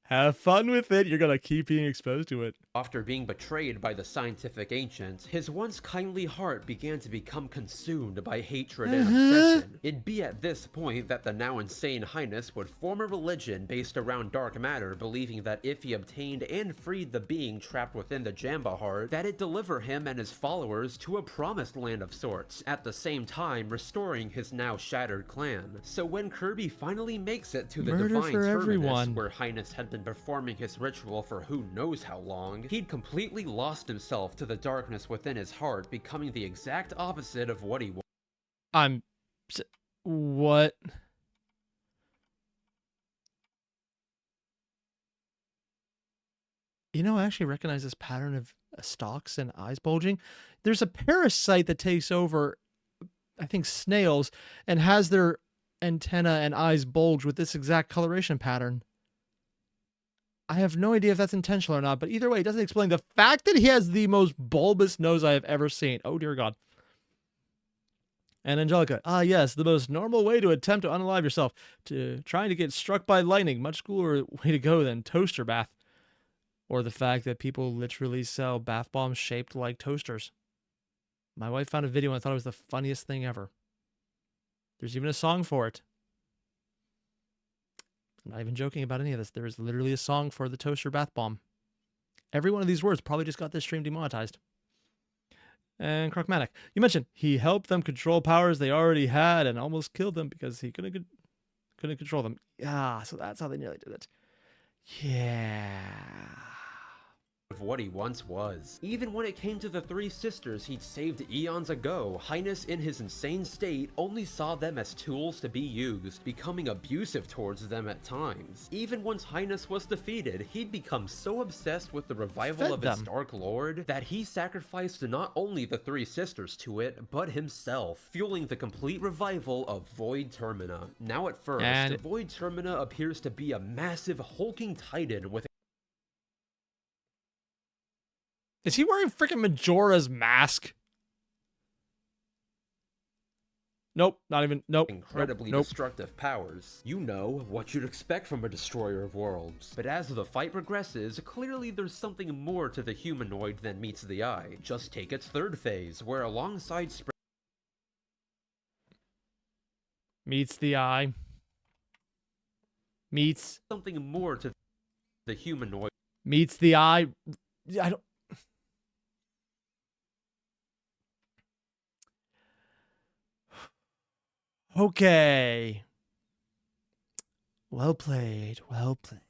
Have fun with it. You're gonna keep being exposed to it. After being betrayed by the scientific ancients, his once kindly heart began to become consumed by hatred and obsession. It'd be at this point that the now insane Highness would form a religion based around dark matter, believing that if he obtained and freed the being trapped within the Jamba heart, that it'd deliver him and his followers to a promised land of sorts, at the same time restoring his now shattered clan. So when Kirby finally makes it to the divine Terminus, where Highness had been performing his ritual for who knows how long, he'd completely lost himself to the darkness within his heart, becoming the exact opposite of what he was. What? You know, I actually recognize this pattern of stalks and eyes bulging. There's a parasite that takes over, I think, snails, and has their antenna and eyes bulge with this exact coloration pattern. I have no idea if that's intentional or not, but either way, it doesn't explain the fact that he has the most bulbous nose I have ever seen. Oh, dear God. And Angelica, yes, the most normal way to attempt to unalive yourself, to trying to get struck by lightning. Much cooler way to go than toaster bath. Or the fact that people literally sell bath bombs shaped like toasters. My wife found a video and I thought it was the funniest thing ever. There's even a song for it. I'm not even joking about any of this. There is literally a song for the toaster bath bomb. Every one of these words probably just got this stream demonetized. And Crocmatic, you mentioned he helped them control powers they already had and almost killed them because he couldn't control them. Yeah, so that's how they nearly did it. Yeah. Of what he once was. Even when it came to the 3 sisters he'd saved eons ago, Highness in his insane state only saw them as tools to be used, becoming abusive towards them at times. Even once Highness was defeated, he'd become so obsessed with the revival of his Dark Lord that he sacrificed not only the 3 sisters to it, but himself, fueling the complete revival of Void Termina. Now at first, Void Termina appears to be a massive hulking titan with... Is he wearing freaking Majora's mask? Nope. Not even. Nope. Incredibly nope. destructive powers. You know what you'd expect from a destroyer of worlds. But as the fight progresses, clearly there's something more to the humanoid than meets the eye. Just take its third phase, where alongside meets the eye. Meets something more to the humanoid. Meets the eye. I don't. Okay. Well played. Well played.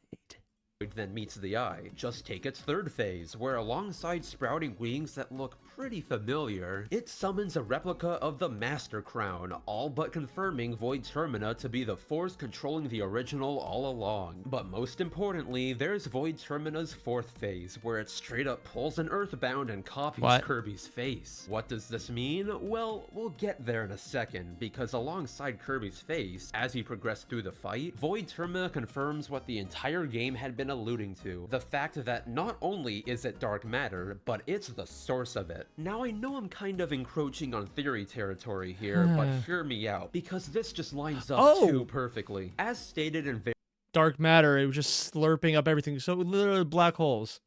Then meets the eye. Just take its third phase, where alongside sprouting wings that look pretty familiar, it summons a replica of the Master Crown, all but confirming Void Termina to be the force controlling the original all along. But most importantly, there's Void Termina's fourth phase, where it straight up pulls an Earthbound and copies Kirby's face. What does this mean? Well, we'll get there in a second, because alongside Kirby's face, as you progress through the fight, Void Termina confirms what the entire game had been alluding to, the fact that not only is it dark matter, but it's the source of it. Now I know I'm kind of encroaching on theory territory here, but hear me out, because this just lines up too perfectly. As stated in dark matter, it was just slurping up everything, so literally black holes.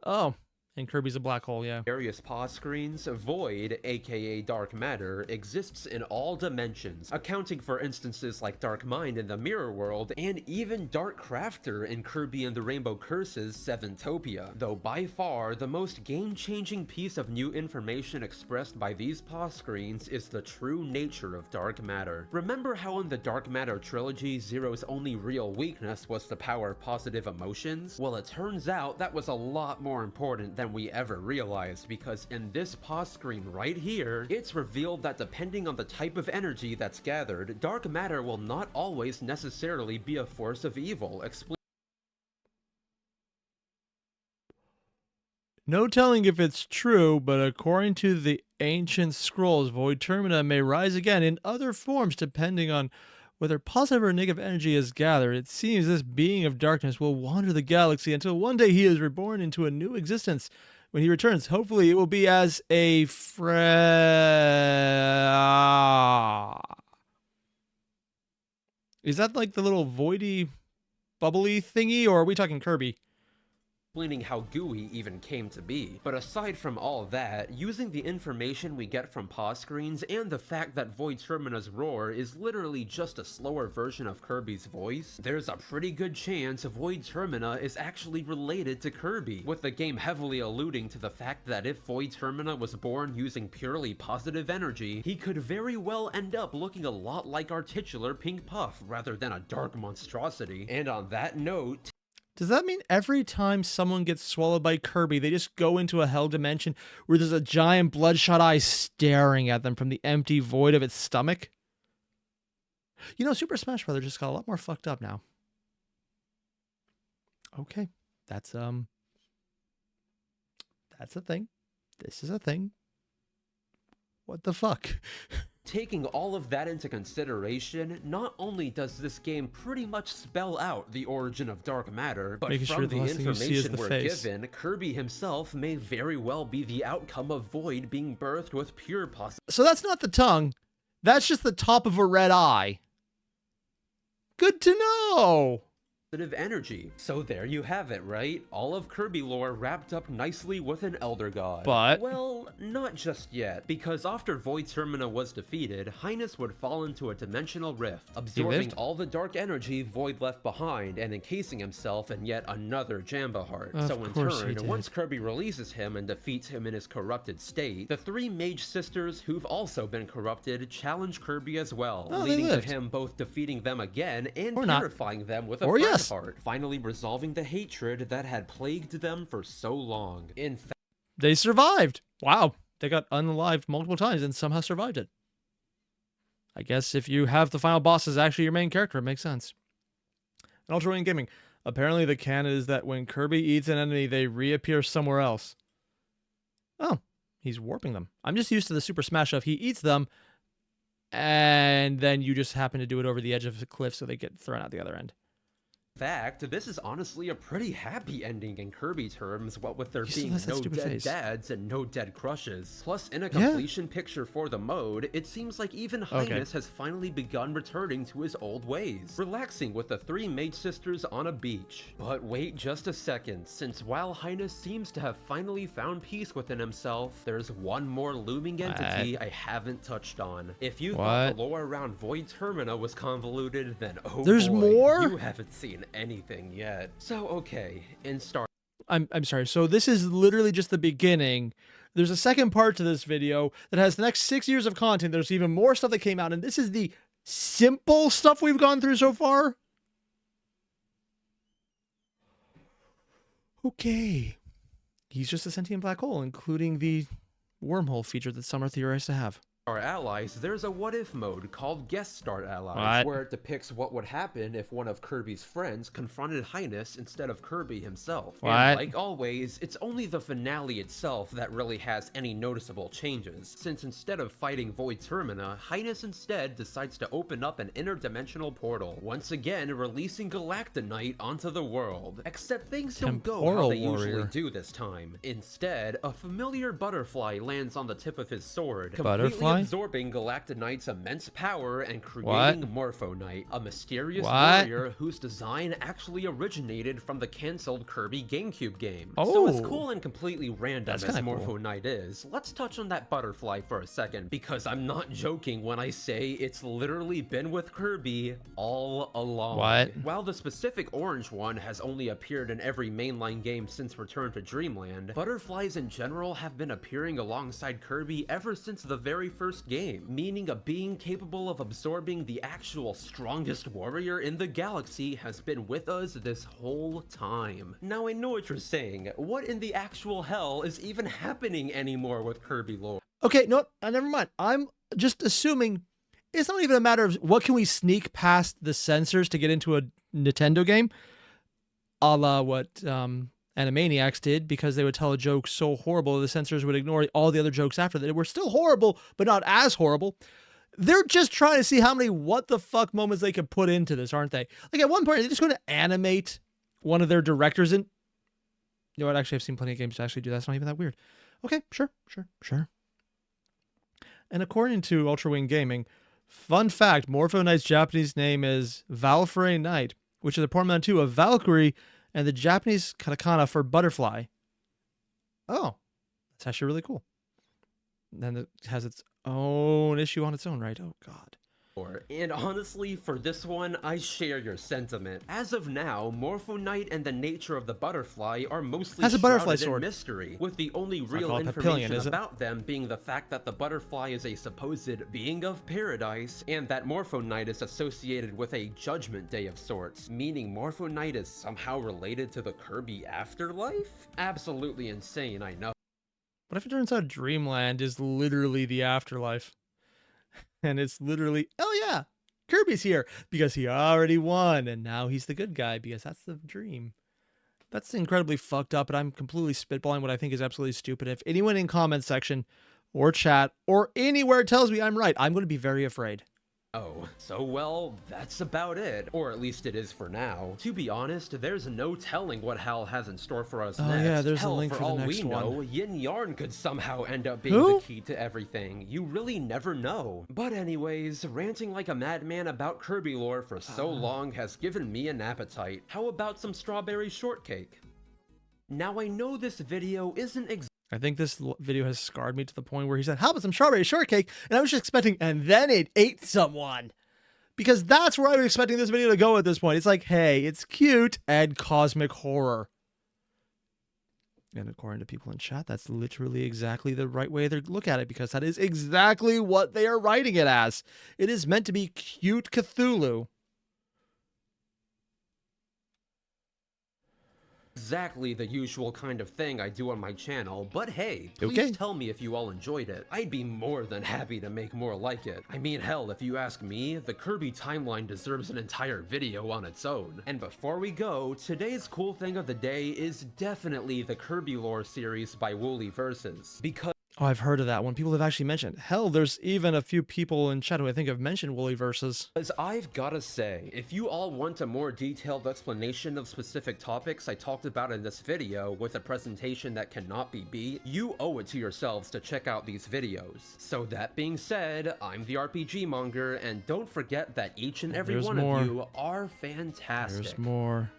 Oh. And Kirby's a black hole, yeah. Various pause screens, Void, aka Dark Matter, exists in all dimensions, accounting for instances like Dark Mind in the Mirror World, and even Dark Crafter in Kirby and the Rainbow Curse's Seventopia. Though by far, the most game-changing piece of new information expressed by these pause screens is the true nature of Dark Matter. Remember how in the Dark Matter trilogy, Zero's only real weakness was the power of positive emotions? Well, it turns out that was a lot more important than we ever realized, because in this pause screen right here, it's revealed that depending on the type of energy that's gathered, dark matter will not always necessarily be a force of evil. No telling if it's true, but according to the ancient scrolls, Void Termina may rise again in other forms depending on whether positive or negative energy is gathered. It seems this being of darkness will wander the galaxy until one day he is reborn into a new existence. When he returns, hopefully it will be as a Is that like the little voidy, bubbly thingy, or are we talking Kirby? Explaining how GUI even came to be. But aside from all that, using the information we get from pause screens and the fact that Void Termina's roar is literally just a slower version of Kirby's voice, there's a pretty good chance Void Termina is actually related to Kirby, with the game heavily alluding to the fact that if Void Termina was born using purely positive energy, he could very well end up looking a lot like our titular Pink Puff rather than a dark monstrosity. And on that note, does that mean every time someone gets swallowed by Kirby, they just go into a hell dimension where there's a giant bloodshot eye staring at them from the empty void of its stomach? You know, Super Smash Bros. Just got a lot more fucked up now. Okay, that's a thing. This is a thing. What the fuck? Taking all of that into consideration, not only does this game pretty much spell out the origin of dark matter, but from the information we're given, Kirby himself may very well be the outcome of Void being birthed with pure possibility. So that's not the tongue. That's just the top of a red eye. Good to know. Energy. So there you have it, right? All of Kirby lore wrapped up nicely with an Elder God. But well, not just yet, because after Void Termina was defeated, Highness would fall into a dimensional rift, absorbing all the dark energy Void left behind and encasing himself in yet another Jamba Heart. So in turn, once Kirby releases him and defeats him in his corrupted state, the three mage sisters who've also been corrupted challenge Kirby as well, leading to him both defeating them again and purifying them with a fresh heart, finally resolving the hatred that had plagued them for so long. In fact, they survived. Wow. They got unalived multiple times and somehow survived it. I guess if you have the final boss as actually your main character, it makes sense. And Ultra Wing Gaming. Apparently the canon is that when Kirby eats an enemy, they reappear somewhere else. Oh, he's warping them. I'm just used to the Super Smash of he eats them, and then you just happen to do it over the edge of the cliff so they get thrown out the other end. fact, this is honestly a pretty happy ending in Kirby terms, what with there being no dead dads and no dead crushes. Plus, in a completion picture for the mode, it seems like even Highness has finally begun returning to his old ways, relaxing with the 3 mage sisters on a beach. But wait just a second, since while Highness seems to have finally found peace within himself, there's one more looming entity I haven't touched on. If you thought the lore around Void Termina was convoluted, then oh there's boy, more? You haven't seen anything yet. So okay, I'm sorry, so this is literally just the beginning. There's a second part to this video that has the next 6 years of content. There's even more stuff that came out, and this is the simple stuff we've gone through so far. Okay. He's just a sentient black hole, including the wormhole feature that some are theorized to have. Our allies, there's a what-if mode called Guest Start Allies, where it depicts what would happen if one of Kirby's friends confronted Highness instead of Kirby himself. And like always, it's only the finale itself that really has any noticeable changes, since instead of fighting Void Termina, Highness instead decides to open up an interdimensional portal, once again releasing Knight onto the world. Except things don't go how they usually do this time. Instead, a familiar butterfly lands on the tip of his sword, completely absorbing Knight's immense power and creating Morpho Knight, a mysterious warrior whose design actually originated from the cancelled Kirby GameCube game. So as cool and completely random as Morpho Knight is, let's touch on that butterfly for a second, because I'm not joking when I say it's literally been with Kirby all along. While the specific orange one has only appeared in every mainline game since Return to Dreamland, butterflies in general have been appearing alongside Kirby ever since the very first game, meaning a being capable of absorbing the actual strongest warrior in the galaxy has been with us this whole time. Now I know what you're saying, what in the actual hell is even happening anymore with Kirby lore? Okay, no, never mind. I'm just assuming it's not even a matter of what can we sneak past the censors to get into a Nintendo game, a la what Animaniacs did, because they would tell a joke so horrible the censors would ignore all the other jokes after that. They were still horrible, but not as horrible. They're just trying to see how many what the fuck moments they could put into this, aren't they? Like at one point, they're just going to animate one of their directors in. You know what? Actually, I've seen plenty of games to actually do that. It's not even that weird. Okay, sure. And according to Ultra Wing Gaming, fun fact, Morpho Knight's Japanese name is Valkyrie Knight, which is a portmanteau of Valkyrie and the Japanese katakana for butterfly. Oh, that's actually really cool. And then it has its own issue on its own, right? Oh, God. And honestly, for this one, I share your sentiment. As of now, Morpho Knight and the nature of the butterfly are mostly shrouded in mystery, with the only real information about them being the fact that the butterfly is a supposed being of paradise, and that Morpho Knight is associated with a judgment day of sorts, meaning Morpho Knight is somehow related to the Kirby afterlife? Absolutely insane, I know. What if it turns out Dreamland is literally the afterlife? And it's literally, oh yeah, Kirby's here because he already won and now he's the good guy because that's the dream. That's incredibly fucked up, and I'm completely spitballing what I think is absolutely stupid. If anyone in comment section or chat or anywhere tells me I'm right, I'm going to be very afraid. Oh, so well, that's about it. Or at least it is for now. To be honest, there's no telling what Hal has in store for us next. Yeah, there's a link for the next one. For all we know, Yin Yarn could somehow end up being the key to everything. You really never know. But anyways, ranting like a madman about Kirby lore for so long has given me an appetite. How about some strawberry shortcake? Now I know this video isn't I think this video has scarred me to the point where he said, how about some strawberry shortcake? And I was just expecting, and then it ate someone. Because that's where I was expecting this video to go at this point. It's like, hey, it's cute and cosmic horror. And according to people in chat, that's literally exactly the right way to look at it, because that is exactly what they are writing it as. It is meant to be cute Cthulhu. Exactly the usual kind of thing I do on my channel, but hey, please tell me if you all enjoyed it. I'd be more than happy to make more like it. I mean, hell, if you ask me, the Kirby timeline deserves an entire video on its own. And before we go, today's cool thing of the day is definitely the Kirby lore series by Wooly Versus, because Oh, I've heard of that one. People have actually mentioned. Hell, there's even a few people in chat who I think have mentioned Woollyverses. As I've gotta say, if you all want a more detailed explanation of specific topics I talked about in this video with a presentation that cannot be beat, you owe it to yourselves to check out these videos. So that being said, I'm the RPG Monger, and don't forget that each and every one of you are fantastic. There's more.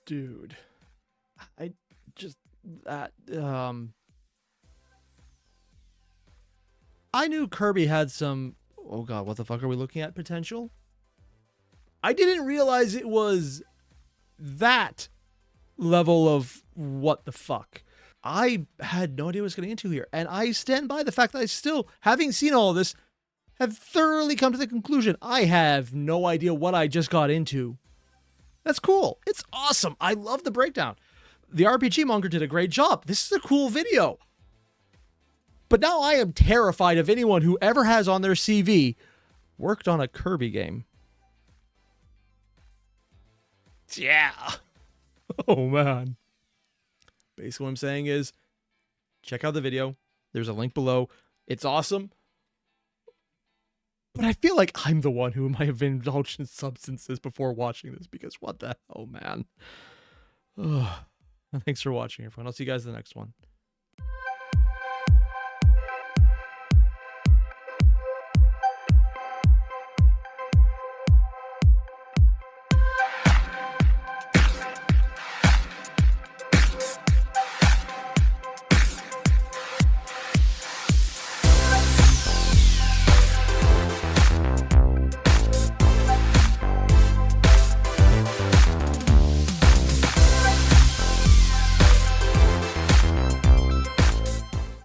Dude, I just I knew Kirby had some, oh god, what the fuck are we looking at, potential? I didn't realize it was that level of what the fuck. I had no idea what I was getting into here, and I stand by the fact that I still, having seen all of this, have thoroughly come to the conclusion I have no idea what I just got into. That's cool. It's awesome. I love the breakdown. The RPG Monger did a great job. This is a cool video. But now I am terrified of anyone who ever has on their CV worked on a Kirby game. Yeah. Oh, man. Basically what I'm saying is, check out the video. There's a link below. It's awesome. But I feel like I'm the one who might have indulged in substances before watching this, because what the hell, man. Ugh. Thanks for watching, everyone. I'll see you guys in the next one.